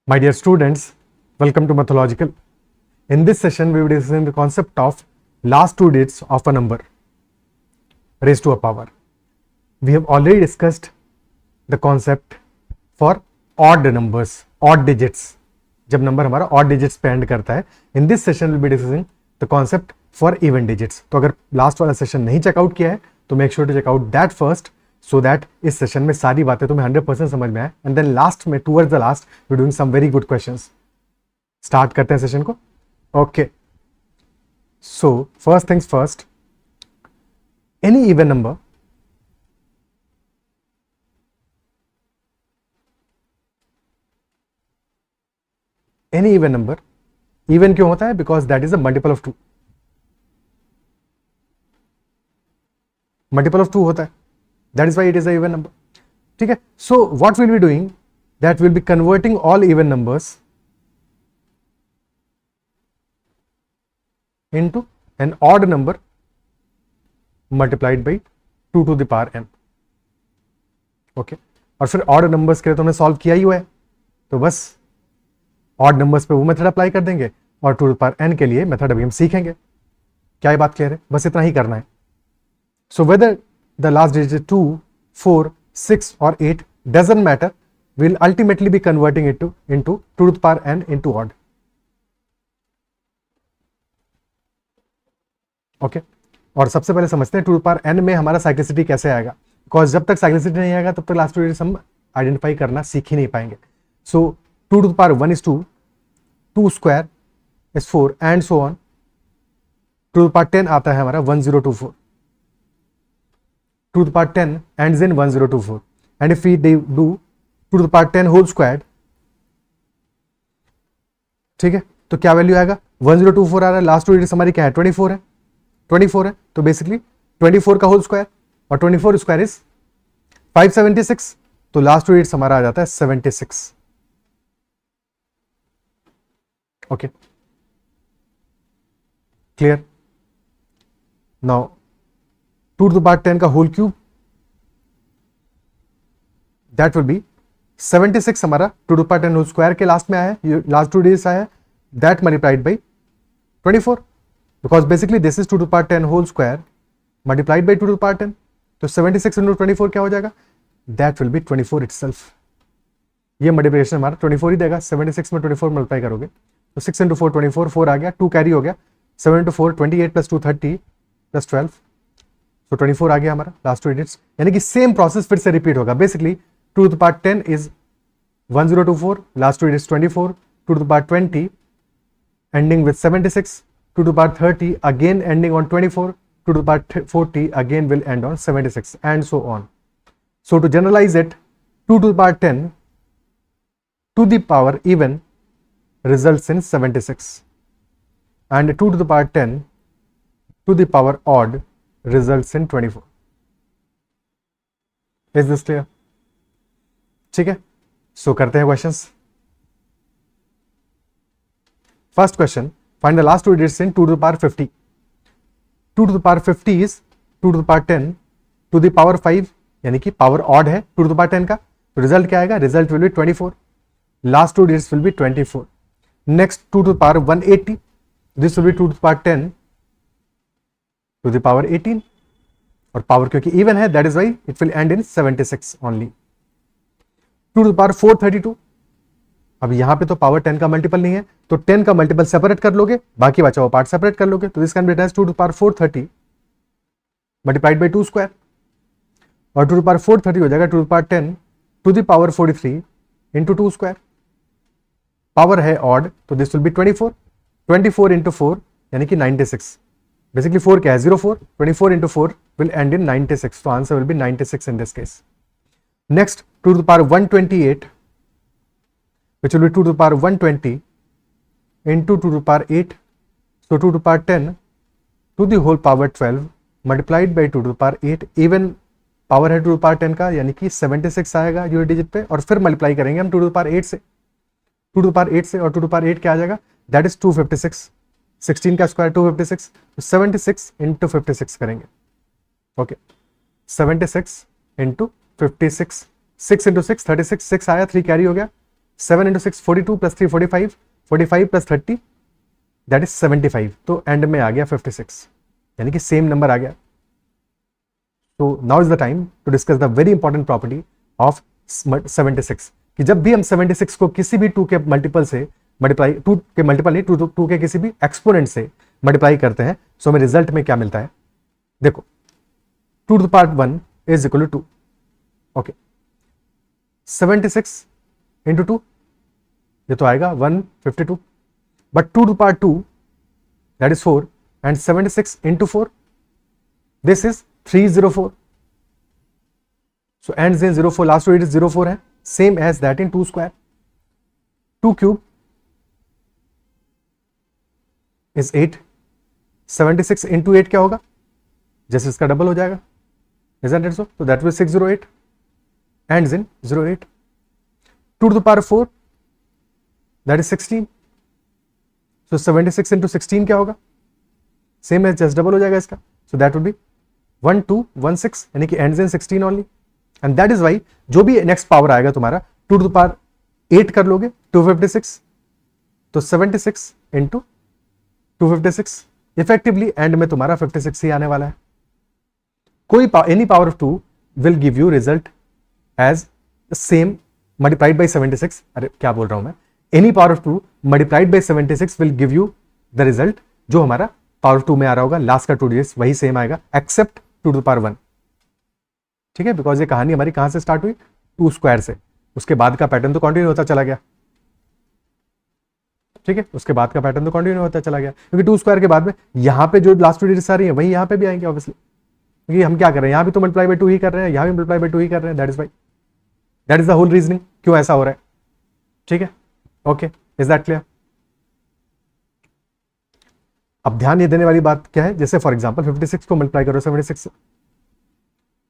My dear students, welcome to Mathological. In this session, we will be discussing the concept of last two digits of a number raised to a power. We have already discussed the concept for odd numbers, odd digits. जब number हमारा odd digits पे end करता है. In this session, we will be discussing the concept for even digits. तो अगर last वाला session नहीं checkout किया है तो make sure to checkout that first, so that इस सेशन में सारी बातें तुम्हें 100% समझ में आए. एंड देन लास्ट में towards the last we doing some very good questions. Start करते हैं सेशन को. Okay, so first things first, any even number even क्यों होता है? Because that is a multiple of 2. Multiple of 2 होता है, that is why it is a even number. ठीक है, so what will be doing, that will B converting all even numbers into an odd number multiplied by 2 to the power n. Okay, और फिर odd numbers के लिए तो हमने solve किया ही हुआ है, तो बस ऑड नंबर्स पे वो मेथड अप्लाई कर देंगे और 2 to the power n के लिए मेथड अभी हम सीखेंगे. क्या ये बात क्लियर है? बस इतना ही करना है. So whether the last digit 2, 4, 6 और 8 doesn't matter, will ultimately B converting it into 2 to the power n into odd. Okay, और सबसे पहले समझते हैं 2 to the power n में हमारा साइक्लिसिटी कैसे आएगा. बिकॉज जब तक साइक्लिसिटी नहीं आएगा तब तक लास्ट डिजिट हम आइडेंटिफाई करना सीख ही नहीं पाएंगे. सो 2 to the power 1 is 2, 2 square is 4 and so on. 2 to the power 10 आता है हमारा 1024. 2 to the power 10 ends in 1024. And if we do 2 to the power 10 whole squared, ठीक है, तो क्या वैल्यू आएगा? 1024 आ रहा है. लास्ट डिजिट हमारी क्या है? 24 है. 24 है, तो बेसिकली 24 का होल स्क्वायर, और 24 स्क्वायर इज 576, तो लास्ट डिजिट हमारा आ जाता है 76. Okay, clear? Now 2 to the power 10 का whole cube, that will be 76 हमारा 2 to the power 10 whole square के लास्ट में आया है, लास्ट टू डिजिट्स आया है, that multiplied by 24, because basically this is 2 to the power 10 whole square multiplied by 2 to the power 10. तो 76 into 24 क्या हो जाएगा? That will be 24 itself. ये मल्टीप्लिकेशन हमारा 24 ही देगा. 76 में 24 मल्टीप्लाई करोगे तो 6 into 4 24, 4 आ गया, 2 कैरी हो गया, 7 into 4 28 प्लस 2 30 प्लस 12, तो 24 आ गया हमारा लास्ट टू डिजिट्स. यानी कि सेम प्रोसेस फिर से रिपीट होगा. Basically 2 to the power 10 is 1024, last two digits 24, 2 to the power 20 ending with 76, 2 to the power 30 again ending on 24, 2 to the power 40 again will end on 76, and so on. So to generalize it, 2 to the power 10 to the power even results in 76, and 2 to the power 10 to the power odd results in 24. Is this clear? ठीक है, so करते हैं questions. First question, find the last two digits in 2 to the power 50. 2 to the power 50 is 2 to the power 10 to the power 5, यानी कि power odd है 2 to the power 10 का, तो result क्या आएगा? Result will be 24. Last two digits will be 24. Next 2 to the power 180, this will be 2 to the power 10 to the power 18, और power क्योंकि even है that is why it will and in 76 only. 2 to the power 432, अब यहां पे तो power 10 का multiple नहीं है, तो 10 का मल्टीपल सेपरेट कर लोगे, बाकी बचा हुआ पार्ट सेपरेट कर लोगे, तो this can be written as 2 to the power 430 multiplied by 2 square, और 2 to the power 430 हो जाएगा 2 to the power 10 to the power 43 into 2 square. Power है ऑड, तो दिस विल बी 24. 24 इंटू 4 यानी कि 96. बेसिकली 4 क्या है? 04. 24 इंटू 4 विल एंड इन 96, तो answer will be 96 in this case. Next 2 to the power 128, which will be 2 to the power 120 into 2 to the power 8. So 2 to the power 10 to the whole power 12 multiplied by 2 to the power 8. Even power है 2 to the power 10 का, यानी कि 76 आएगा unit digit पे, और फिर multiply करेंगे हम 2 to the power 8 से. 2 to the power 8 से, और 2 to the power 8 क्या आ जाएगा? That is 256. 16 का स्क्वायर 256, तो 76 इंटू 56 करेंगे. ओके, 76 इंटू 56, 6 इंटू 6 36, 6 आया, 3 कैरी हो गया, 7 into 6 42 plus 3 45, 45 plus 30 that is 75. तो एंड में आ गया 56, यानी कि सेम नंबर आ गया. तो now is the time to discuss the very important property of 76, कि जब भी हम 76 को किसी भी 2 के मल्टीपल से मल्टीप्लाई, 2 के मल्टीपल नहीं, 2 के किसी भी एक्सपोनेंट से मल्टीप्लाई करते हैं, सो हमें रिजल्ट में क्या मिलता है. देखो 2 to the power 1 is equal to 2. Okay 76 into 2, ये तो आएगा 152, but 2 to the power 2 that is 4 and 76 into 4 this is 304. So ends in 04, last two digits 04 है, same as that in 2 square. 2 cube is 8. 76 into 8 क्या होगा, जैसे इसका double हो जाएगा, isn't it so? So that will 608, ends in 08. 2 to the power 4 that is 16. So 76 into 16 क्या होगा, same है, जस्ट डबल हो जाएगा इसका. So that would be 1216, यानी कि ends in 16 only. And that is why जो भी नेक्स्ट पावर आएगा तुम्हारा 2 to the power 8 कर लोगे 256, तो 76 into 256 इफेक्टिवली एंड में तुम्हारा 56 ही आने वाला है. कोई any power of 2 will give you result as same multiplied by 76. अरे क्या बोल रहा हूं मैं, any power of 2 multiplied by 76 will give you the result जो हमारा पावर ऑफ 2 में आ रहा होगा. लास्ट का 2 डिजिट्स वही सेम आएगा एक्सेप्ट 2 to the power 1. ठीक है, बिकॉज ये कहानी हमारी कहां से स्टार्ट हुई, 2 स्क्वायर से. उसके बाद का पैटर्न तो कंटिन्यू होता चला गया. ठीक है, उसके बाद का पैटर्न तो कंटिन्यू होता चला गया, क्योंकि 2 स्क्वायर के बाद में यहां पे जो लास्ट 2 डिजिट्स आ रही है वही यहां पे भी आएंगे ऑब्वियसली, क्योंकि हम क्या कर रहे हैं, यहां भी तो मल्टीप्लाई बाई 2 ही कर रहे हैं, यहां भी मल्टीप्लाई बाई 2 ही कर रहे हैं. That is why, that is the whole reasoning क्यों ऐसा हो रहा है. ठीक है, ओके, इज दैट क्लियर. अब ध्यान ये देने वाली बात क्या है, जैसे फॉर एग्जांपल 56 को मल्टीप्लाई करो 76 से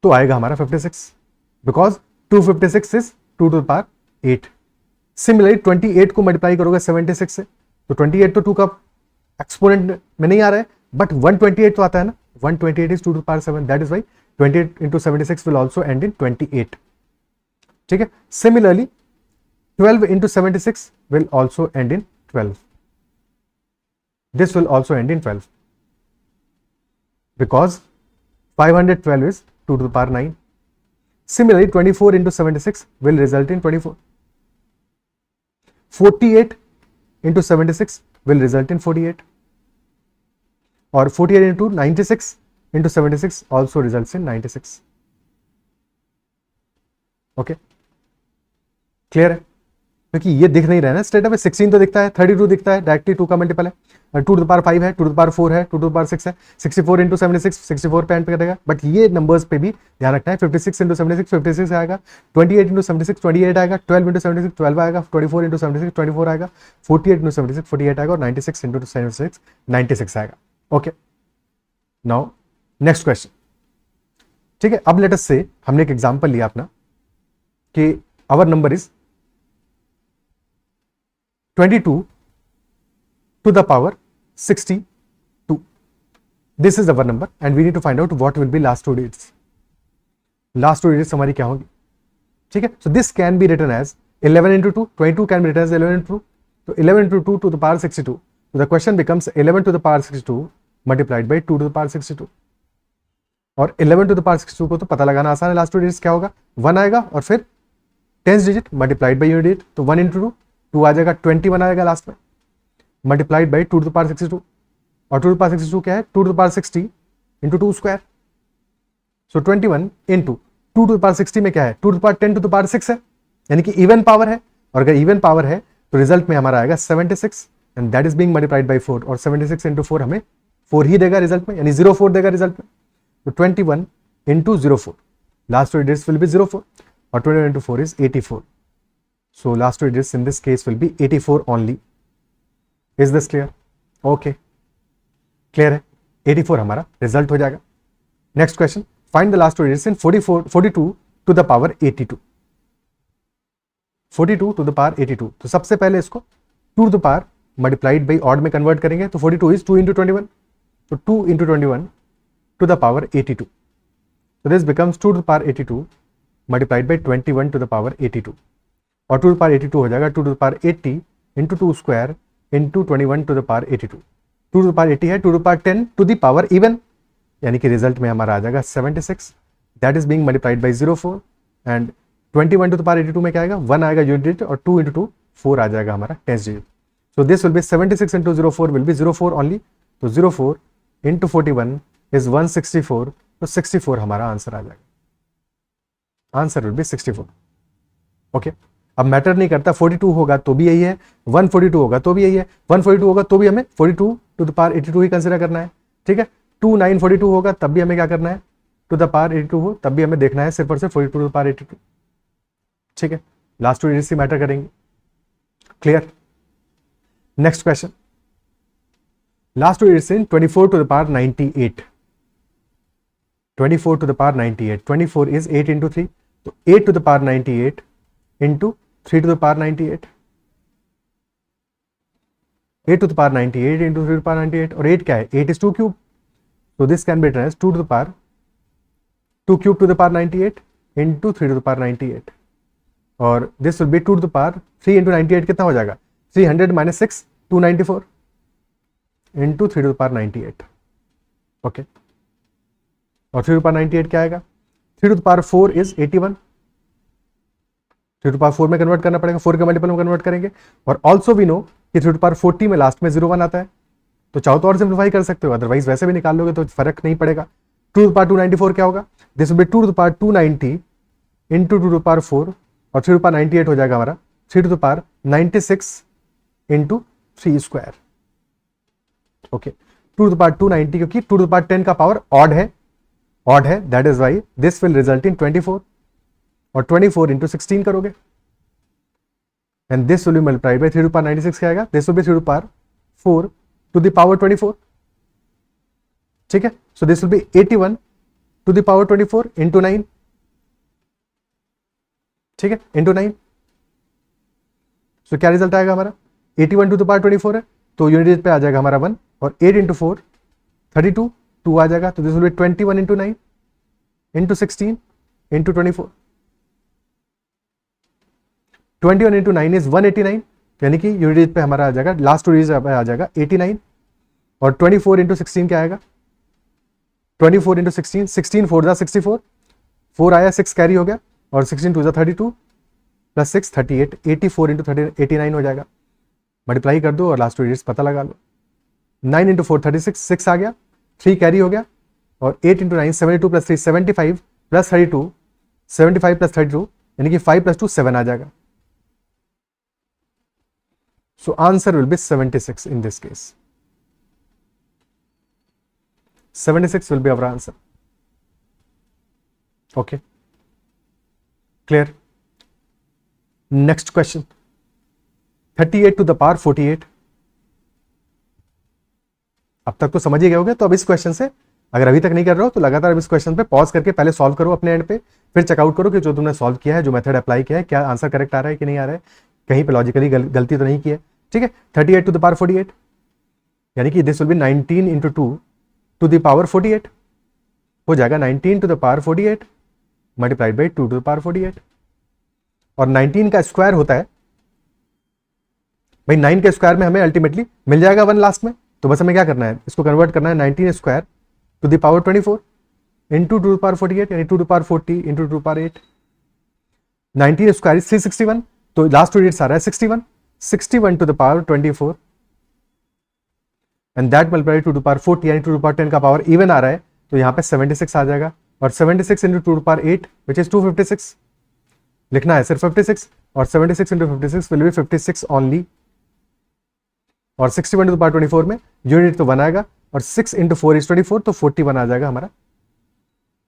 तो आएगा हमारा 56, because 256 is 2 to the power 8. Similarly 28 को मल्टीप्लाई करोगे 76 से तो 28 तो 2 का एक्सपोनेंट में नहीं आ रहा है, बट 128 तो आता है ना, 128 is 2 to the power 7. That is why 28 into 76 will also end in 28. ठीक है, similarly 12 into 76 will also end in 12. This will also end in 12 because 512 is 2 to the power 9. Similarly, 24 into 76 will result in 24. 48 into 76 will result in 48. Or 48 into 96 into 76 also results in 96. Okay? Clear है? क्योंकि ये दिख नहीं रहा है ना straight away. 16 तो दिखता है, 32 दिखता है, डायरेक्टली 2 का मल्टीपल है, 2 to the power 5 है, 2 to the power 4 है, 2 to the power 6 है, 64 into 76 64 पे एंड पे करेगा. बट ये नंबर्स पे भी ध्यान रखना है. 56 into 76 56 आएगा, 28 into 76 28 आएगा, 12 into 76 12 आएगा, 24 into 76 24 आएगा, 48 into 76 48 आएगा, और 96 into 76 96 आएगा. Okay, now next question. ठीक है, अब लेट अस से हमने एक एग्जांपल लिया अपना कि our number is 22 to the power 62. This is our number and we need to find out what will be last 2 digits. Last 2 digits हमारी क्या होगी. ठीक है, so this can be written as 11 into 2. 22 can be written as 11 into 2. So 11 into 2 to the power 62. So the question becomes 11 to the power 62 multiplied by 2 to the power 62. और 11 to the power 62 को तो पता लगाना आसान है. Last 2 digits क्या होगा, 1 आएगा और फिर 10th digit multiplied by unit. तो 1 into 2 आ जाएगा, 21 आएगा लास्ट में, multiplied by 2 to the power 62. और 2 to the power 62 क्या है, 2 to the power 60 into 2 square. So 21 into 2 to the power 60 में क्या है, 2 to the power 10 to the power 6 है, यानी कि इवन पावर है. और अगर इवन पावर है तो रिजल्ट में हमारा आएगा 76 and that is being multiplied by 4. और 76 into 4 हमें 4 ही देगा रिजल्ट में, यानी 04 देगा रिजल्ट में. तो 21 into 04, last 2 digits will be 04 और 21 into 4 is 84. So last 2 digits in this case will be 84 only. Is this clear? Okay, clear है. 84 हमारा रिजल्ट हो जाएगा. Next question, find the last 2 digits in 42 to the power 82. 42 to the power 82. तो सबसे पहले इसको 2 to the power multiplied by odd में convert करेंगे. तो 42 is 2 into 21. तो 2 into 21 to the power 82. So this becomes 2 to the power 82 multiplied by 21 to the power 82. और 2 to the power 82 हो जाएगा 2 to the power 80 into 2 square into 21 to the power 82। 2 to the power 80 है, 2 to the power 10 to the power even, यानी कि result में हमारा आ जाएगा 76, that is being multiplied by 04 and 21 to the power 82 में क्या आएगा 1 आएगा यूनिट डिजिट और 2 इंटू 2 4 आ जाएगा हमारा 10 digit. So this will be 76 into 04 will be 04 only, तो 04 इंटू 41 इज 164, तो 64 हमारा आंसर आ जाएगा, आंसर विल बी 64। ओके, अब मैटर नहीं करता 42 होगा तो भी यही है, 142 होगा तो भी यही है, 142 होगा तो भी हमें 42 टू द पावर 82 ही कंसिडर करना है, ठीक है। 2942 होगा तब भी हमें क्या करना है, टू द पावर 82 हो तब भी हमें देखना है सिर्फ और सिर्फ 42 टू द पावर 82, ठीक है। लास्ट टू डिजिट्स ही मैटर करेंगे, clear. Next question, last two digits in 24 to the power 98, 24 to the power 98, 24 is 8 into 3, तो 8 to the power 98 into 3 to the power 98, 8 to the power 98 into 3 to the power 98, और 8 क्या है, 8 is 2 cube, so this can be written as 2 to the power 2 cube to the power 98 into 3 to the power 98, और this will be 2 to the power 3 into 98 कितना हो जाएगा 300 minus 6 294 into 3 to the power 98, okay. और 3 to the power 98 क्या आएगा, 3 to the power 4 is 81, 3 to the power 4 में convert करना पड़ेगा, 4 के मल्टीपल में कन्वर्ट करेंगे, और ऑल्सो वी नो कि 3 to the power 40 में लास्ट में 01 आता है, तो चाहो तो और सिंप्लीफाई कर सकते हो, अदरवाइज वैसे भी निकाल लोगे तो फर्क नहीं पड़ेगा। 2 टू द पावर 294 क्या होगा, this will be 2 to the power 290 into 2 to the power 4, और 3 टू द पावर 98 हो जाएगा हमारा 3 to the power 96 into 3 square, okay. 2 to the power 290 क्योंकि 2 टू द पावर 10 का पावर ऑड है, that is why this will result in 24, और 24 into 16 करोगे and this will be multiplied by 3 to the power 96 क्या आएगा, this will be 3 to the power 4 to the power 24, ठीक है। So this will B 81 to the power 24 into 9, ठीक है, into 9। सो क्या result आएगा हमारा, 81 टू द पावर 24 है तो यूनिट डिजिट पे आ जाएगा हमारा 1, और 8 इंटू 4 32 2 आ जाएगा, तो this will B 21 into 9 into 16 into 24, 21 into 9 is 189, यानी कि यूनिट डिजिट पे हमारा आ जाएगा, लास्ट टू डिजिट आ जाएगा 89, और 24 इंटू 16 क्या आएगा, 24 इंटू 16 16 4 जा 64, 4 आया 6 कैरी हो गया, और 16 2 जा 32 प्लस 6 38, 84 इंटू 89 हो जाएगा, मल्टीप्लाई कर दो और लास्ट टू डिजिट्स पता लगा लो। 9 इंटू 4 36, 6 आ गया, 3 कैरी हो गया, और 8 इंटू 9 72 प्लस 3 75 प्लस 32 75 प्लस 32 यानी कि 5 प्लस 2 7 आ जाएगा। So answer will be 76 in this case. 76 will be our answer. Okay. Clear? Next question. 38 to the power 48. अब तक तो समझ ही गए होगे, तो अब इस क्वेश्चन से अगर अभी तक नहीं कर रहे हो तो लगातार अब इस क्वेश्चन पे पॉज करके पहले सॉल्व करो अपने एंड पे, फिर चेकआउट करो कि जो तुमने सॉल्व किया है, जो मेथड अप्लाई किया है, क्या आंसर करेक्ट आ रहा है कि नहीं आ रहा है, कहीं पे लॉजिकली गलती तो नहीं की है, ठीक है। 38 टू द पावर 48 यानी कि this will be 19 into 2 to the power 48 हो जाएगा, 19 to the power 48 multiplied by 2 to the power 48, और 19 का स्क्वायर होता है भाई, 9 के स्क्वायर में हमें अल्टीमेटली मिल जाएगा 1 लास्ट में, तो बस हमें क्या करना है, इसको कन्वर्ट करना है 19 square to the power 24 into 2 to the power 48 यानी 2 to the power 40 into 2 to the power 8, 19 square is 361, तो लास्ट टू डिजिट्स आ रहा है 61, 61 to the power 24 and that multiplied 2 to the power 40 यानी 2 to the power 10 का power even आ रहा है, तो यहाँ पे 76 आ जाएगा, और 76 into 2 to the power 8 which is 256 लिखना है सिर्फ 56, और 76 into 56 will be 56 only, और 61 to the power 24 में यूनिट तो 1 आएगा, और 6 into 4 is 24, तो 41 आ जाएगा हमारा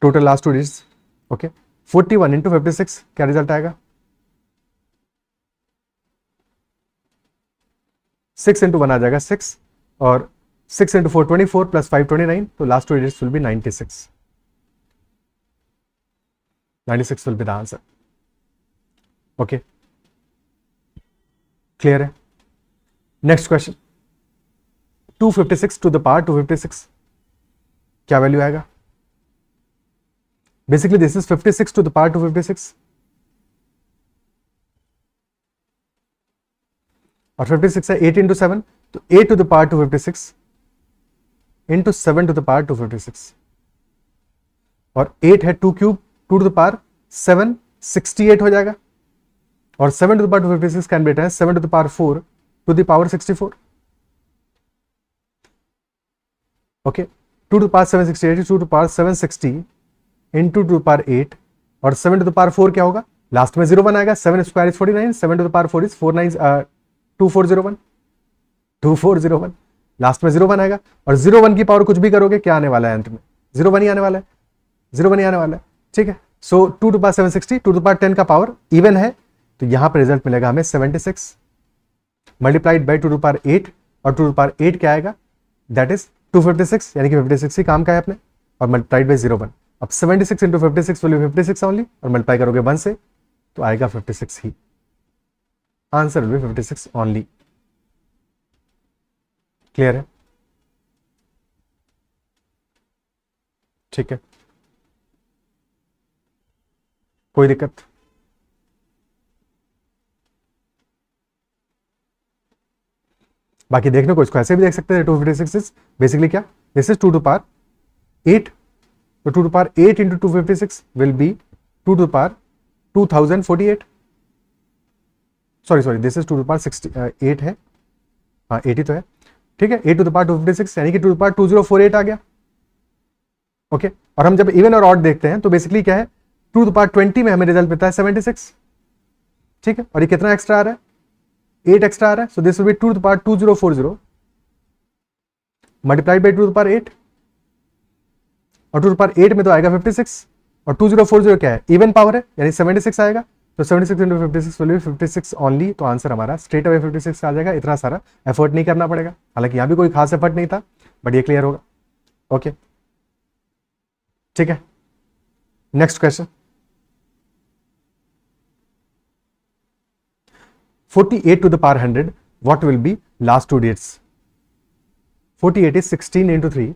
total last two digits, okay. 41 into 56 क्या रिजल्ट आएगा, 6 इंटू 1 आ जाएगा 6, और 6 इंटू 4 24 प्लस 5 29, तो last two digits will be 96, 96 will be the answer, okay. Clear है? Next question, 256 to the power 256 क्या वैल्यू आएगा, basically this is 56 to the power 256, और 56 है 8 इंटू 7, तो 8 to the power 256 into 7 to the power 256, और 8 है 2 cube 2 to the power 7, 68 हो जाएगा, और 7 to the power 256 can be written 7 to the power 4 to the power 64। Okay, 2 to the power 768 2 to the power 760 into 2 to the power 8, और 7 to the power 4 क्या होगा, last में 0 1 आएगा, 7 square is 49, 7 to the power 4 is 4 9 2401 2401, last में 0 1 आएगा, और 0 1 की power कुछ भी करोगे क्या आने वाला है अंत में, 0 1 ही आने वाला है, 0 1 ही आने वाला है, ठीक है। सो 2 टू पावर 760 2 टू पावर 10 का पावर इवन है, तो यहां पर रिजल्ट मिलेगा हमें 76 मल्टीप्लाइड बाई 2 टू पावर 8, और 2 टू पावर 8 क्या आएगा, दैट इज 256, यानी कि 56 ही काम का है अपने, और मल्टीप्लाइड बाई 0 1। अब 76 इंटू 56 विल बी 56 ओनली, और मल्टीप्लाई करोगे 1 से तो आएगा 56 ही, answer will be 56 only. Clear है, ठीक है, कोई दिक्कत? बाकी देखने को इसको ऐसे भी देख सकते हैं, 256 इज बेसिकली क्या, दिस इज 2 टू पावर 8, तो 2 to power 8 into 256 will be 2 to power 2048, sorry this is 2 to power 68 है, हाँ 80 तो है, ठीक है, 8 टू द पावर 256 यानी कि 2 टू पावर 2048 आ गया। ओके, और हम जब इवन और ऑड देखते हैं तो बेसिकली क्या है, 2 टू द पावर 20 में हमें रिजल्ट मिलता है 76, ठीक है, और ये कितना एक्स्ट्रा आ रहा है, 8 एक्स्ट्रा आ रहा है, so this will be 2 to the power 2040 multiplied by 2 to the power 8, और 2 टू द पावर 8 में तो आएगा 56, और 2040 क्या है, इवन पावर है, यानी 76 आएगा, तो 76 इंटू 56 विल बी 56 ओनली, तो आंसर हमारा स्ट्रेट अवे 56 आ जाएगा, इतना सारा एफर्ट नहीं करना पड़ेगा, हालांकि यहां भी कोई खास एफर्ट नहीं था, बट ये क्लियर होगा। ओके, ठीक है, next question, 48 to the power 100, what will be last two digits? 48 is 16 into 3,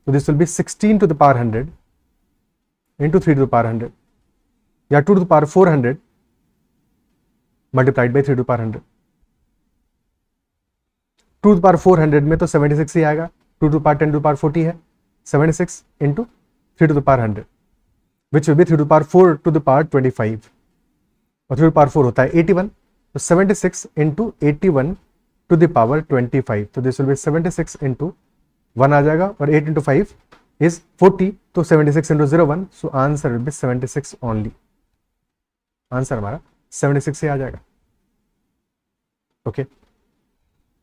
so this will be 16 to the power 100 into 3 to the power 100, या 2 to the power 400 multiplied by 3 to the power 100, 2 to the power 400 में तो 76 ही आएगा, 2 to the power 10 to the power 40 है, 76 into 3 to the power 100 which will be 3 to the power 4 to the power 25, और 3 to the power 4 होता है 81, तो 76 into 81 to the power 25, तो this will be 76 into 1 आ जाएगा, और 8 इंटू 5 इज 40, तो 76 into 01, so answer will be 76 only, answer हमारा 76 से आ जाएगा। Okay,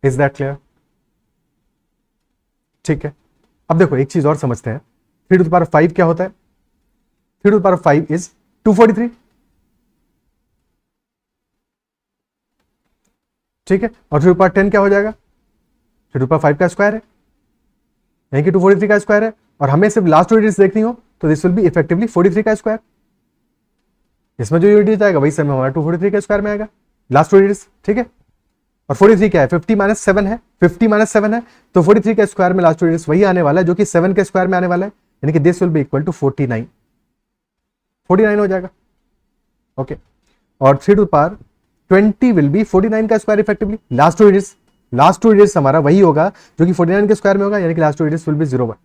is that clear? ठीक है, अब देखो एक चीज और समझते हैं, 3 टू द पावर 5 क्या होता है, 3 टू द पावर 5 इज 243, ठीक है, और 3 टू द पावर 10 क्या हो जाएगा, 3 टू द पावर 5 का स्क्वायर है, यानी कि 243 का स्क्वायर है, और हमें सिर्फ लास्ट टू डिजिट्स देखनी हो तो दिस विल बी इफेक्टिवली 43 का स्क्वायर, इसमें जो यूनिट आएगा वही समय हमारा 243 के स्क्वायर में आएगा, लास्ट टू डिजिट्स, ठीक है, और 43 क्या है, 50 माइनस 7 है, 50 माइनस 7 है, तो 43 के स्क्वायर में लास्ट टू डिजिट्स वही आने वाला है जो कि 7 के स्क्वायर में आने वाला है, यानी कि this will be equal to 49 हो जाएगा। ओके, और 3 to the power 20 will be 49 का square effectively, last two digits हमारा वही होगा जो कि 49 के स्क्वायर में होगा, यानी कि last two digits will be 01,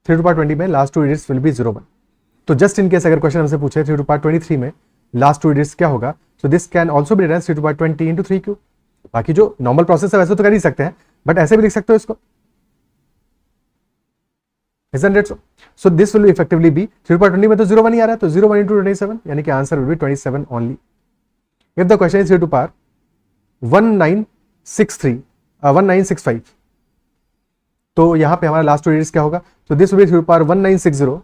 3 to power 20 में last two digits will be 01, तो जस्ट इन केस अगर क्वेश्चन हमसे पूछे 3 टू पावर 23 में लास्ट टू डिजिट्स क्या होगा, so this can also be written 3 to power 20 into 3 cube, बाकी जो नॉर्मल प्रोसेस है वैसे तो कर ही सकते हैं, बट ऐसे भी लिख सकते हो इसको, isn't it so? So this will effectively be 3/20 में तो 01 ही आ रहा है, तो 01 into 27, यानी कि answer will be 27 only. If the question is 3 to power 1965, तो यहाँ पे हमारा लास्ट टू डिजिट्स क्या होगा, तो this will be 3 to power 1960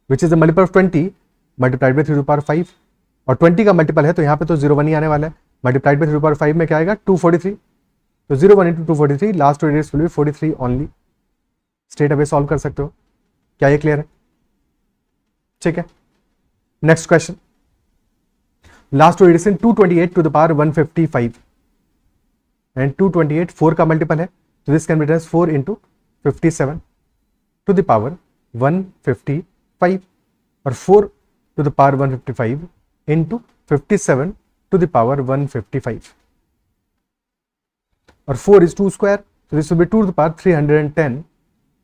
which is the multiple of 20 multiplied by 3 to power 5, और 20 का मल्टीपल है तो यहाँ पे तो 01 ही आने वाला है, मल्टीप्लाइड बाय 3 to power 5 में क्या आएगा 243, तो 01 into 243 last two digits will be 43 only, straight away solve कर सकते हो, क्या ये क्लियर है? ठीक है, next question, last two digits in 228 to the power 155 and 228 4 का मल्टीपल है, तो this can be written 4 into 57 to the power 155, और 4 to the power 155 into 57 to the power 155 और 4 is 2 square, so this will be 2 to the power 310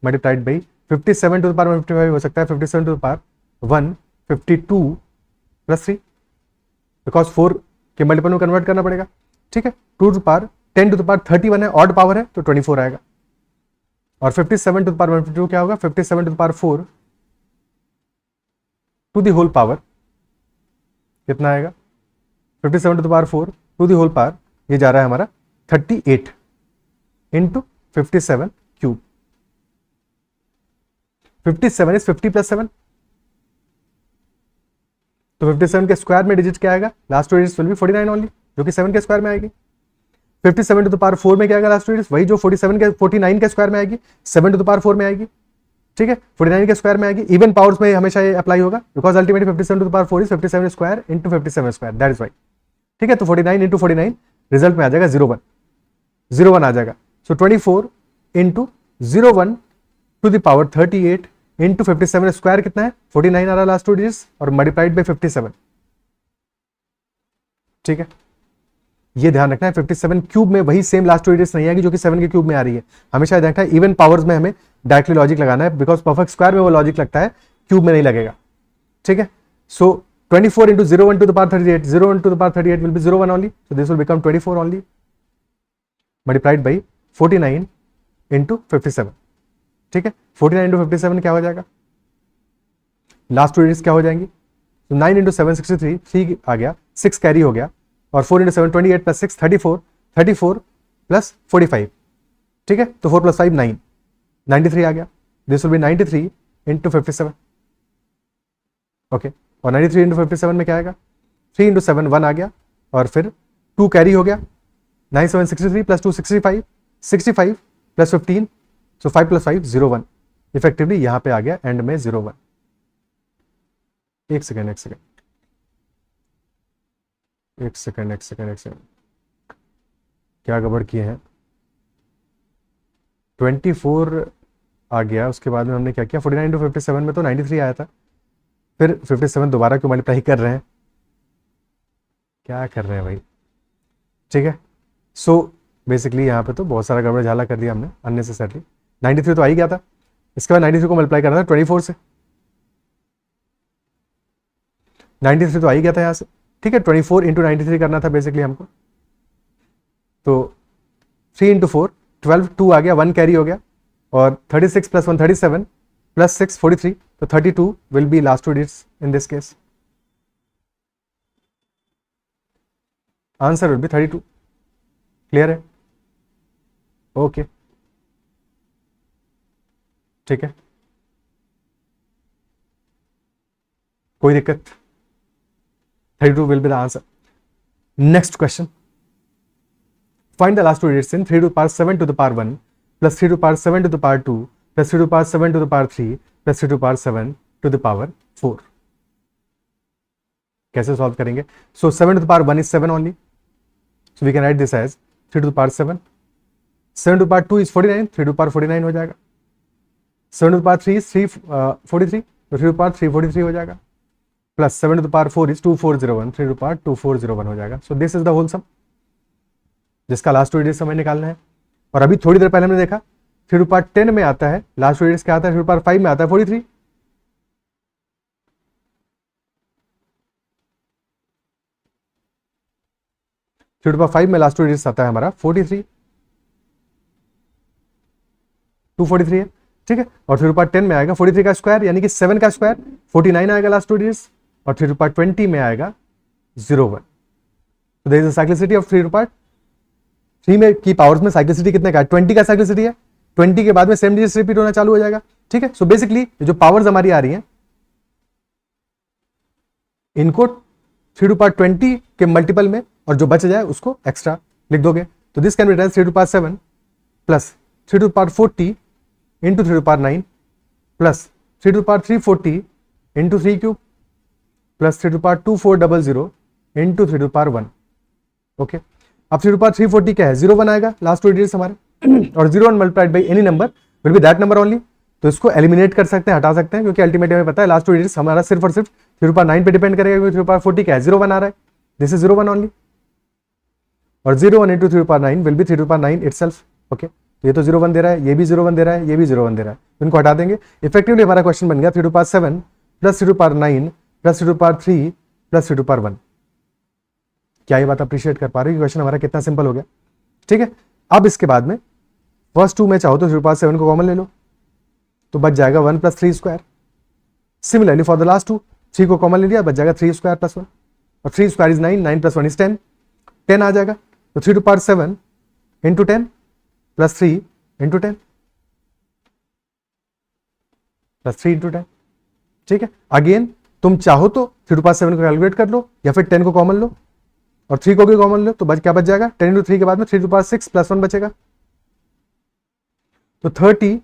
multiplied by 57 to the power 155 हो सकता है 57 to the power 152 plus 3 because 4 के multiple में convert करना पड़ेगा, ठीक है। 2 to the power 10 to the power 31 है, ऑड पावर है तो 24 आएगा। और 57 to the power 152 क्या होगा, 57 to the power 4 to the whole power कितना आएगा, 57 to the power 4 to the whole power, ये जा रहा है हमारा 38 इंटू 57 क्यूब। 57 इज 50 प्लस 7, तो 57 के स्क्वायर में डिजिट क्या आएगा, last two digits will be 49 only, जो कि 7 के स्क्वायर में आएगी। 57 टू द पावर 4 में क्या आएगा लास्ट टू डिजिट्स, वही जो 49 के स्क्वायर में आएगी, 7 टू द पावर 4 में आएगी, ठीक है, 49 के स्क्वायर में आएगी। इवन पावर्स में हमेशा ये अप्लाई होगा because ultimately 57 to the power 4 is 57 square into 57 square, that is why, ठीक है। तो 49 इंटू 49 रिजल्ट में आ जाएगा 01 आ जाएगा। So 24 into 01 to the power 38 into 57 square कितना है, 49 आ रहा लास्ट टू डिजिट्स और मल्टीप्लाइड बाई 57, ठीक है। ये ध्यान रखना है 57 क्यूब में वही सेम लास्ट टू डिजिट्स नहीं आएगी जो कि 7 के क्यूब में आ रही है, हमेशा देखना है इवन पावर्स में हमें डायरेक्टली लॉजिक लगाना है बिकॉज परफेक्ट स्क्वायर में वो लॉजिक लगता है, क्यूब में नहीं लगेगा, ठीक है। सो 24 into 01 to the power 38, 01 to the power 38 will be 01 only, so this will become 24 only multiplied by 49 into 57, ठीक है। 49 into 57 क्या हो जाएगा, लास्ट टू डिजिट्स क्या हो जाएंगी, तो 9 into 7 63, 3 आ गया, 6 कैरी हो गया और 4 into 7 28 प्लस 6 34 प्लस 45, ठीक है। तो 4 प्लस 5 9, 93 आ गया, this will B 93 into 57, okay. और 93 इंटू 57 में क्या आएगा, 3 इंटू 7 1 आ गया और फिर 2 कैरी हो गया, 9 7 63 प्लस 2 65 प्लस 15, सो 5 प्लस 5 01, इफेक्टिवली यहां पे आ गया एंड में 01। एक सेकेंड क्या गड़बड़ किए हैं, 24 आ गया, उसके बाद में हमने क्या किया, 49 इंटू 57 में तो 93 आया था, फिर 57 दोबारा क्यों मल्टीप्लाई कर रहे हैं, क्या कर रहे हैं भाई, ठीक है। सो बेसिकली यहाँ पे तो बहुत सारा गड़बड़ झाला कर दिया हमने अननेसेसरली। 93 तो आ ही गया था, इसके बाद 93 को मल्टीप्लाई करना था 24 से, 93 तो आ ही गया था यहाँ से, ठीक है। 24 इंटू 93 करना था बेसिकली हमको, तो 3 इंटू 4 12, 2 आ गया, 1 कैरी हो गया और 36 प्लस 1 37 प्लस 6 43, तो 32 will be last two digits in this case. Answer will be 32. Clear है, ओके, ठीक है, कोई दिक्कत, 32 will be the answer. Next question. Find the last two digits in 3 to the power 7 to the power 1 plus 3 to the power 7 to the power 2 plus 3 to the power 7 to the power 3 plus 3 to the power 7 to the power 4. कैसे solve करेंगे, सो 7 to the power 1 is 7 only, so we can write this as 3 to the power 7, 7 to the power 2 is 49, 3 to the power 49 हो जाएगा, 7 to the power 3 is 343, तो 3 to the power 343 हो जाएगा, plus 7 to the power 4 is 2401, 3 to the power 2401 हो जाएगा। So this is the whole sum जिसका last two digits हमें निकालना है। और अभी थोड़ी देर पहले हमने देखा 3 to the power 10 में आता है, लास्ट टू डिजिट्स क्या आता है, 3 to the power 5 में आता है 43, थ्री टू पावर 5 में लास्ट टू डिजिट्स आता है हमारा 43, 243 है, ठीक है। और 3 to the power 10 में आएगा 43 का स्क्वायर यानी कि 7 का स्क्वायर 49 आएगा लास्ट टू डिजिट्स, और 3 to the power 20 में आएगा 01। तो there is a cyclicity of 3 to the power 3 में की पावर्स में साइक्लिसिटी कितने का है, 20 का साइक्लिसिटी है, 20 के बाद में सेम डिजिट्स रिपीट होना चालू हो जाएगा, ठीक है। सो बेसिकली जो पावर्स हमारी आ रही हैं इनको 3 to the power 20 के मल्टीपल में और जो बच जाए उसको एक्स्ट्रा लिख दोगे, तो this can be written 3 to the power 7 plus 3 to the power 40 into 3 to the power 9 plus 3 to the power 340 into 3 cube plus 3 to the power 2400 into 3 to the power 1, okay. अब 3 to the power 340 क्या है, 01 आएगा last two digits हमारे, और 01 multiplied by any number will be that number only, तो इसको eliminate कर सकते हैं, हटा सकते हैं, क्योंकि अल्टीमेटली हमें पता है लास्ट टू डिजिट्स हमारा सिर्फ और सिर्फ 3 to the power 9 पे डिपेंड करेगा, क्योंकि 3 to the power 40 क्या है, 01 आ रहा है, दिस इज 0 1 ओनली, और 0 1 into 3 to power 9 will be 3 to power 9 itself. Okay, तो ये तो 0 1 दे रहा है, ये भी 0 1 दे रहा है, ये भी 0 1 दे रहा है, इनको हटा देंगे। इफेक्टिवली हमारा क्वेश्चन बन गया 3 to power 7 plus 3 to power 9 plus 3 to power 3 plus 3 to power 1। क्या ये बात अप्रिशिएट कर पा रहे हो? क्वेश्चन हमारा कितना सिंपल हो गया, ठीक है। अब इसके बाद में फर्स्ट टू में चाहो तो 3 टू पावर 7 को कॉमन ले लो, तो बच जाएगा 1 plus 3 square. Similarly for the last two, 3 को कॉमन ले लिया, बच जाएगा 3 स्क्वायर प्लस 1, और 3 स्क्वायर इज 9, 9 प्लस 1 इज 10, 10 आ जाएगा। तो 3 to power 7 into 10 plus 3 into 10 plus 3 into 10, ठीक है। अगेन तुम चाहो तो 3 टू पावर 7 को कैलकुलेट कर लो, या फिर 10 को कॉमन लो और 3 को भी कॉमन लो, तो क्या बच जाएगा 10 इंटू 3 के बाद में 3 टू पावर 6 प्लस 1 बचेगा, तो 30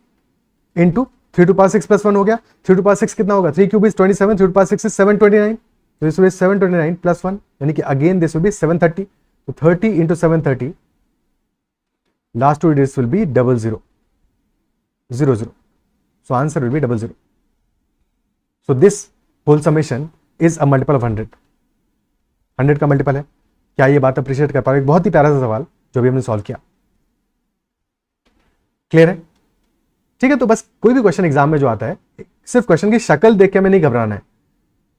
इंटू 3 टू पावर 6 प्लस 1 हो गया। 3 टू पावर 6 कितना होगा, 3 cube is 27, 3 to power 6 is 729, तो दिस विल बी 729 प्लस 1, यानी कि अगेन दिस विल बी 730, तो 30 into 730, last two digits will B 00 00, so answer will be 00. So this whole summation is a multiple of 100. 100 का multiple है। क्या ये बात appreciate कर पा रहे हो? बहुत ही प्यारा सा सवाल जो भी हमने सॉल्व किया, क्लियर है, ठीक है। तो बस कोई भी क्वेश्चन एग्जाम में जो आता है, सिर्फ क्वेश्चन की शक्ल देख के हमें नहीं घबराना है।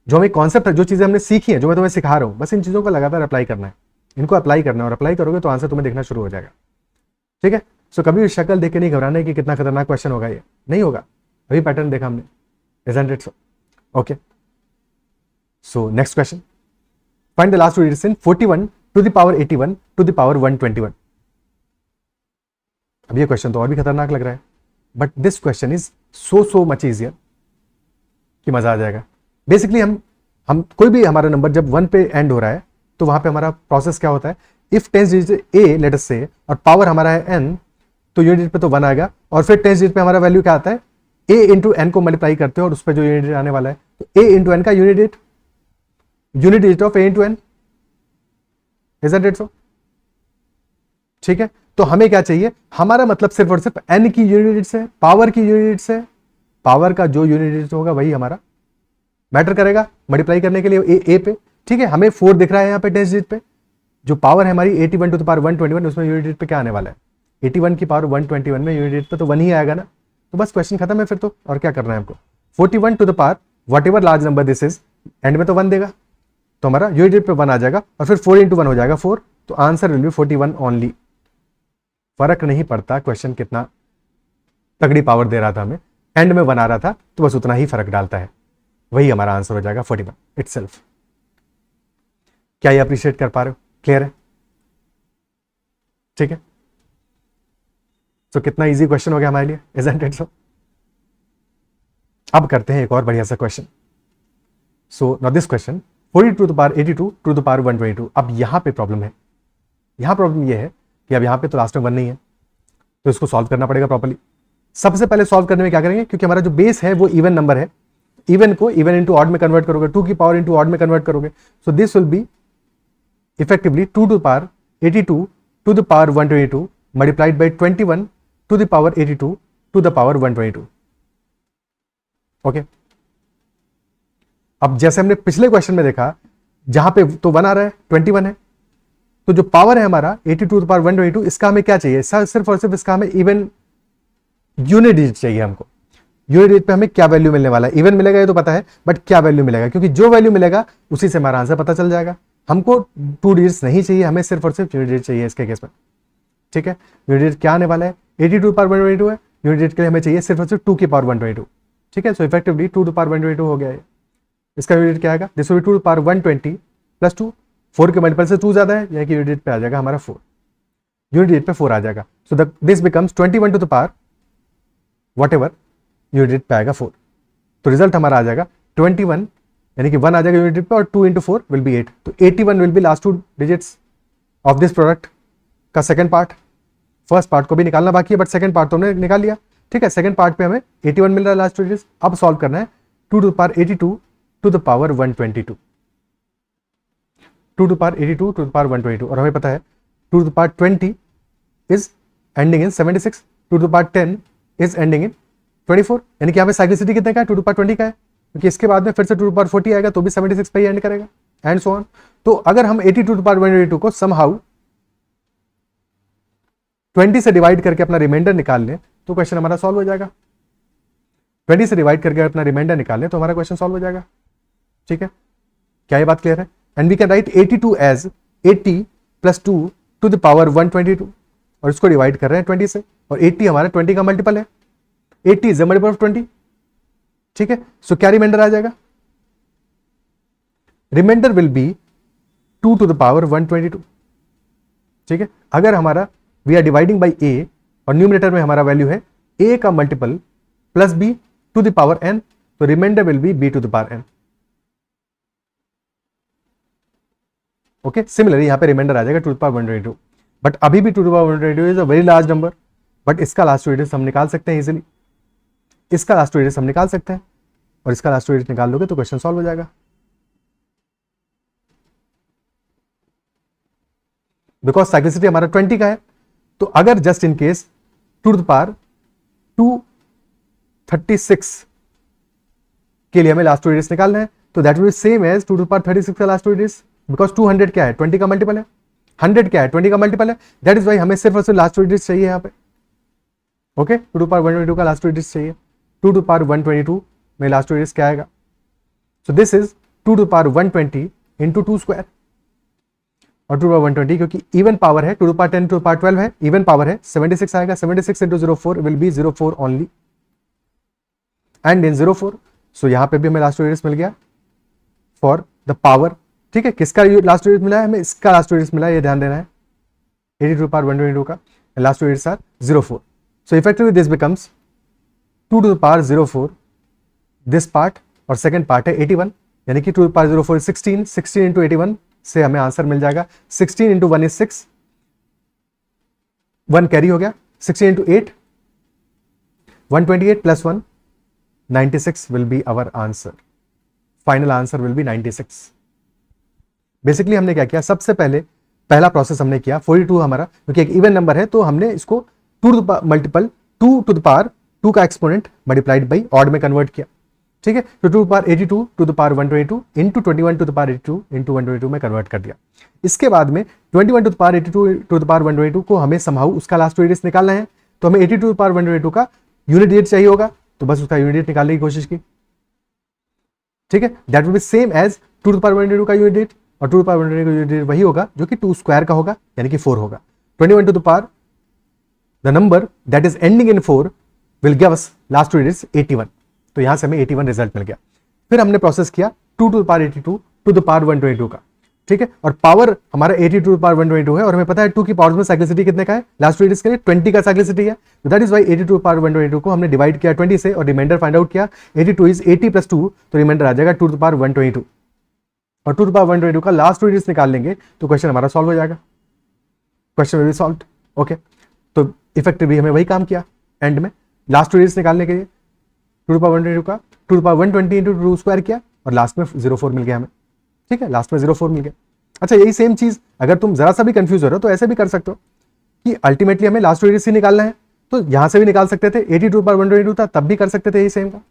जो हमें कॉन्सेप्ट है, जो चीजें हमने सीखी है, जो मैं तुम्हें सिखा रहा हूं, बस इन चीजों को लगातार अप्लाई करना है, इनको अप्लाई करना है, और अप्लाई करोगे तो आंसर तुम्हें देखना शुरू हो जाएगा, ठीक है। सो कभी भी शक्ल देख के नहीं घबराना है कि कितना खतरनाक क्वेश्चन होगा, ये नहीं होगा। अभी पैटर्न देखा हमने, isn't it so? Okay. So next question. Find the last two digits in 41 to the power 81 to the power 121. अब ये क्वेश्चन तो और भी खतरनाक लग रहा है, but this question is so much easier कि मजा आ जाएगा। बेसिकली हम कोई भी हमारा नंबर जब 1 पे एंड हो रहा है, तो वहां पे हमारा प्रोसेस क्या होता है, if 10 digit A let us से, और पावर हमारा है n, तो यूनिट पे तो 1 आएगा, और फिर 10 डिजिट पे हमारा वैल्यू क्या आता है, a इंटू एन को मल्टीप्लाई करते हो, और उस पर जो यूनिट आने वाला है, तो a इंटू एन का unit digit of a into n, isn't it so? ठीक है, तो हमें क्या चाहिए, हमारा मतलब सिर्फ और सिर्फ n की यूनिट से, पावर की यूनिट से, पावर का जो यूनिट डिजिट होगा वही हमारा मैटर करेगा मल्टीप्लाई करने के लिए ए पे, ठीक है। हमें 4 दिख रहा है यहाँ पे 10 डिजिट पे, जो पावर है हमारी 81 टू द पावर 121, उसमें यूनिट डिजिट पे क्या आने वाला है, 81 की पावर 121 में यूनिट डिजिट पे तो 1 ही आएगा ना, तो बस क्वेश्चन खत्म है फिर तो, और क्या करना है हमको। 41 to the power whatever large number this is, end में तो 1 देगा, तो हमारा यूनिट डिजिट पे 1 आ जाएगा, और फिर 4 इंटू 1 हो जाएगा 4, तो आंसर विल बी 41 ओनली। फर्क नहीं पड़ता क्वेश्चन कितना तगड़ी पावर दे रहा था हमें, एंड में 1 आ रहा था, तो बस उतना ही फर्क डालता है, वही हमारा आंसर हो जाएगा 41 इटसेल्फ। क्या ये अप्रिशिएट कर पा रहे हो? क्लियर है, ठीक है। तो कितना इजी क्वेश्चन हो गया हमारे लिए, इजंट इट सो? अब करते हैं एक और बढ़िया सा question. So now this question 42 to the power 82 to the power 122। अब यहां पे प्रॉब्लम है, यहां प्रॉब्लम ये है कि अब यहां पे तो लास्ट में 1 नहीं है, तो इसको सॉल्व करना पड़ेगा प्रॉपर्ली। सबसे पहले सॉल्व करने में क्या करेंगे, क्योंकि हमारा जो बेस है वो इवन नंबर है, इवन को इवन इंटू ऑड में कन्वर्ट करोगे, 2 की पावर इंटू ऑड में कन्वर्ट करोगे, so this will be effectively 2 to the power 82 to the power 122 multiplied by 21 to the power 82 to the power 122। Okay, अब जैसे हमने पिछले क्वेश्चन में देखा, जहां पे तो 1 आ रहा है, 21 है, तो जो पावर है हमारा 82 टू द पावर 122, इसका हमें क्या चाहिए, सिर्फ और सिर्फ इसका हमें इवन यूनिट डिजिट चाहिए हमको। यूनिट डिजिट पे हमें क्या वैल्यू मिलने वाला है, इवन मिलेगा ये तो पता है, बट क्या वैल्यू मिलेगा, क्योंकि जो वैल्यू मिलेगा उसी से हमारा आंसर पता चल जाएगा। हमको 2 डिजिट्स नहीं चाहिए, हमें सिर्फ और सिर्फ यूनिट डिजिट चाहिए इसके केस में, ठीक है। यूनिट डिजिट क्या आने वाला है, 82 पावर 122 है, यूनिट डिजिट के लिए हमें चाहिए सिर्फ और सिर्फ 2 की पावर 122, ठीक है। सो इफेक्टिवली 2 टू पावर 122 हो गया है। इसका यूनिट क्या आएगा, this will be 2 to power 120 plus 2, 4 के मल्टीपल से 2 ज्यादा है, यानी कि यूनिट डिजिट पे आ जाएगा हमारा 4, यूनिट डिजिट पे 4 आ जाएगा। So this becomes 21 to the power whatever unit digit पे आएगा 4, तो रिजल्ट हमारा आ जाएगा 21, यानी कि 1 आ जाएगा यूनिट डिजिट पे, और 2 इंटू 4 विल बी 8, तो 81 will be last 2 digits of this product का सेकंड पार्ट। फर्स्ट पार्ट को भी निकालना बाकी है, बट सेकंड पार्ट तो हमने निकाल लिया, ठीक है। सेकंड पार्ट पे हमें 81 मिल रहा है लास्ट 2 डिजिट्स। अब सॉल्व करना है 2 to the power 82 to the power 122, 2 to power 82 to the power 122, और हमें पता है 2 to the power 20 is ending in 76, 2 to the power 10 is ending in 24, यानी कि यहाँ पे साइक्लिसिटी कितने का है, 2 टू पावर 20 का है, क्योंकि इसके बाद में फिर से 2 टू पावर 40 आएगा तो भी 76 पे ही एंड करेगा, एंड सो ऑन। तो अगर हम 80 टू द पावर 122 को समहाउ 20 से डिवाइड करके अपना रिमाइंडर निकाल लें तो क्वेश्चन हमारा सॉल्व हो जाएगा। 20 से डिवाइड करके अपना रिमाइंडर निकाल लें तो हमारा क्वेश्चन सॉल्व हो जाएगा। ठीक है, क्या ये बात क्लियर है? And we can write 82 as 80 plus 2 to the power 122 और इसको डिवाइड कर रहे हैं 20 से, और 80 हमारा 20 का मल्टीपल है, 80 इज द मल्टीपल ऑफ 20। ठीक है, सो क्या रिमाइंडर आ जाएगा? Reminder will be 2 to the power 122। ठीक है, अगर हमारा we are dividing by a और न्यूमरेटर में हमारा वैल्यू है ए का multiple plus b to the power n, तो reminder will be b to the power n. Okay, similarly यहां पे रिमाइंडर आ जाएगा टू द पावर 122, बट अभी भी to the power 122 is a very large number, but इसका last two digit हम निकाल सकते हैं इजीली, इसका लास्ट टू डिजिट हम निकाल सकते हैं, और इसका लास्ट टू डिजिट निकाल लोगे तो क्वेश्चन सॉल्व हो जाएगा। बिकॉज साइक्लिसिटी हमारा 20 का है, तो अगर just in case to the power 236 के लिए हमें लास्ट टू डिजिट्स निकालना है तो that will be same as to the power 36 का लास्ट टू डिजिट्स, बिकॉज 200 क्या है 20 का मल्टीपल है, 100 क्या है 20 का मल्टीपल है, दैट इज वाई हमें सिर्फ और सिर्फ लास्ट टू डिजिट्स चाहिए यहाँ पे। ओके, टू टू पावर 122 का लास्ट टू डिजिट्स चाहिए, टू टू पावर 122 में लास्ट टू डिजिट्स क्या आएगा? So this is two to power 120 into 2 square, और टू पावर 120 क्योंकि इवन पावर है, two to power 10 two power 12 है, इवन पावर है, 76 आएगा, 76 into 04 will be 04 only and in 04। So यहां पे भी हमें लास्ट टू डिजिट्स मिल गया फॉर द पावर। ठीक है, किसका लास्ट टू डिजिट मिला है? हमें इसका लास्ट टू डिजिट मिला है, ये ध्यान देना है, 80 टू पावर 122 का last two digits are 04। So effectively this becomes 2 to the power 04 this part, और सेकंड पार्ट है 81, यानी कि 2 टू द पावर 04 16, 16 इंटू 81 से हमें आंसर मिल जाएगा 16 इंटू 1 इज 6, 1 कैरी हो गया, 16 into 8 128 plus 1 96 will be our answer, final answer will be 96। Basically हमने क्या किया, सबसे पहले पहला प्रोसेस हमने किया 42 हमारा, क्योंकि एक इवन नंबर है तो हमने इसको 2 to the multiple 2 to the power 2 का एक्सपोनेंट मल्टीप्लाइड बाई ऑड में कन्वर्ट किया। ठीक है, तो 2 to the power 82 to the power 122 into 21 to the power 82 into 122 में कन्वर्ट कर दिया। इसके बाद में 21 to the power 82 to the power 122 को हमें समहाउ उसका लास्ट टू डिजिट्स निकालना है, तो हमें 82 टू द पावर 122 का यूनिट डिजिट चाहिए होगा, तो बस उसका यूनिट डिजिट निकालने की कोशिश की। ठीक है, that will be same as 2 to the power 122 का यूनिट डिजिट, और 2 टू द पावर 122 का यूनिट डिजिट वही होगा जो कि 2 स्क्वायर का होगा, यानी कि 4 होगा। 21 to the power the number that is ending in 4 will give us last two digits 81, तो यहां से हमें 81 रिजल्ट मिल गया। फिर हमने प्रोसेस किया 2 to the power 82 to the power 122 का। ठीक है, और पावर हमारा 82 टू द पावर 122 है, और हमें पता है 2 की पावर्स में साइक्लिसिटी कितने का है, लास्ट टू डिजिट्स के लिए 20 का साइक्लिसिटी है, तो that is why 82 to the power 122 को हमने डिवाइड किया 20 से और रिमाइंडर फाइंड आउट किया। 82 इज 80 प्लस 2, तो रिमाइंडर आ जाएगा 2 टू द पावर 122, और 2 टू द पावर 122 का लास्ट टू डिजिट्स निकाल लेंगे तो क्वेश्चन हमारा सॉल्व हो जाएगा, question will be solved. Okay, तो इफेक्टिवली हमें वही काम किया एंड में लास्ट टू डिजिट्स निकालने के लिए 2 टू द पावर 122 का 2 to the power 120 into 2 square किया, और लास्ट में 04 मिल गया हमें। ठीक है, लास्ट में 04 मिल गया। अच्छा, यही सेम चीज अगर तुम जरा सा भी कंफ्यूज हो रहे हो तो ऐसे भी कर सकते हो कि अल्टीमेटली हमें लास्ट टू डिजिट्स ही निकालना है, तो यहां से भी निकाल सकते थे, 82 टू द पावर 122 था तब भी कर सकते थे यही सेम का,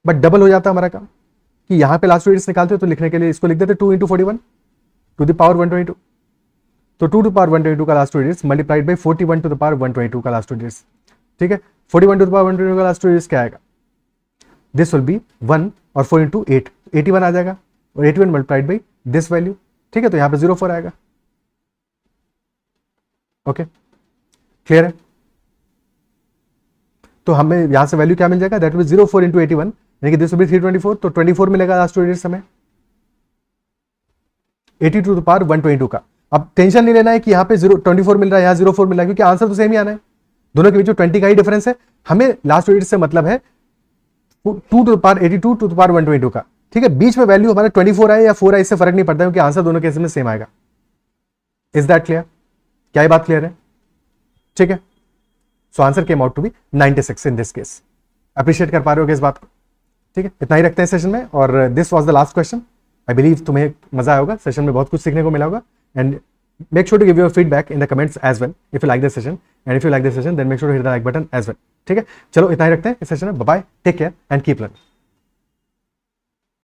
बट डबल हो जाता हमारा काम कि यहां पे लास्ट टू डिजिट्स निकालते हो तो लिखने के लिए इसको लिख देते 2 इंटू 41 टू द पावर 122, तो 2 टू पावर 122 का last two digits multiplied by 41 to the power 122 का लास्ट टू डिजिट्स। ठीक है, 41 टू द पावर 122 का लास्ट टू डिजिट्स क्या आएगा, दिस विल बी 1 और 4 इंटू 8 81 आ जाएगा, और 81 मल्टीप्लाइड बाई दिस वैल्यू। ठीक है, तो यहां पे 04 आएगा। ओके, क्लियर है? तो हमें यहां से वैल्यू क्या मिल जाएगा, दैट विल 04 इंटू 81, यानी कि दिस विल बी 324, तो 24 मिलेगा लास्ट टू डिजिट्स हमें 82 टू द पावर 122 का। अब टेंशन नहीं लेना है कि यहाँ पे 24 मिल रहा है, यहाँ 04 मिल रहा है, क्योंकि आंसर तो सेम ही आना है, दोनों के बीच 20 का ही डिफरेंस है। हमें लास्ट टू डिजिट से मतलब है 2 to the power 82 to the power 122 का। ठीक है, बीच में वैल्यू हमारा 24 आए या 4 आए इससे फर्क नहीं पड़ता, क्योंकि आंसर दोनों केस में सेम आएगा। Is that clear? क्या ये बात क्लियर है? ठीक है, so answer came out to be 96 in this case. Appreciate कर पा रहे हो इस बात को? ठीक है, इतना ही रखते हैं सेशन में, और this was the last question. I believe तुम्हें मजा आया होगा, सेशन में बहुत कुछ सीखने को मिला होगा, and make sure to give your feedback in the comments as well if you like this session, and if you like this session then make sure to hit the like button as well. ठीक है, चलो इतना ही रखते हैं इस session में। Bye bye, take care and keep learning.